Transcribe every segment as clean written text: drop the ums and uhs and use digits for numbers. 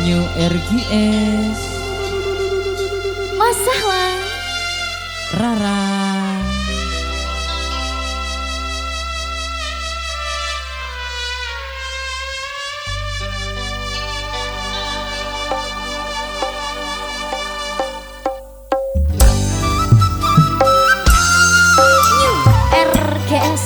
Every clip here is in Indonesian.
New RGS Masalah Rara RGS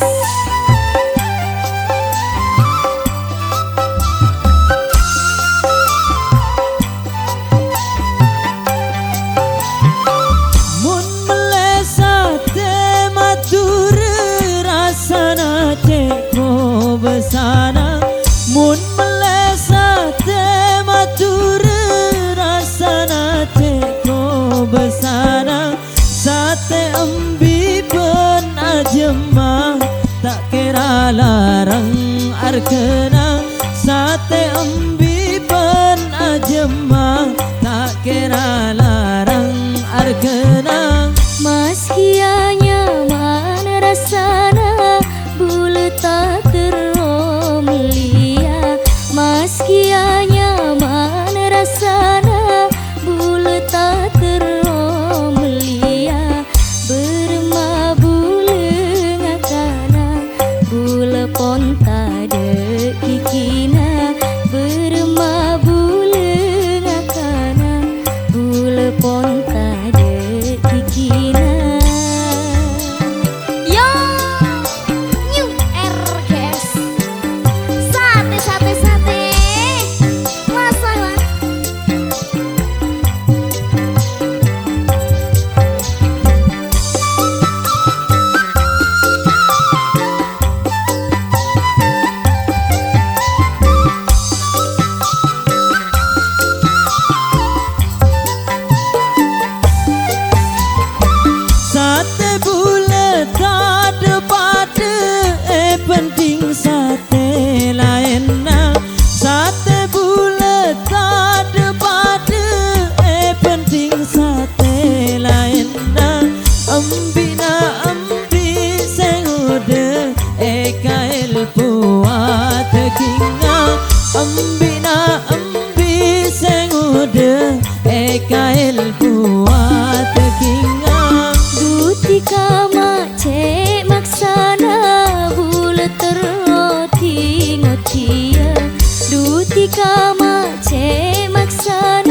Mun melesa te matur rasana teko besana Mun melesa te matur rasana teko besana Sate embi ben ajema tak kira larang arkena Sate embi ben ajema tak kira larang arkena Meskianya mana rasana bulu tak teromelia Meskianya mana rasana bulu tak teromelia Berma bulu ngakana bulu ponta de kikina Berma bulu ngakana bulu ponta de kikina Yo New RGS Sate sate sate Masalah Sate bulat tak ada pada penting sate lain nah Sate bulat tak ada pada penting sate lain nah Ambi na ambi sengude kail puat kinga Ambi na ambi sengude kail puat kinga Dutika mak cek maksana bulu teroti ngotia Dutika mak cek maksana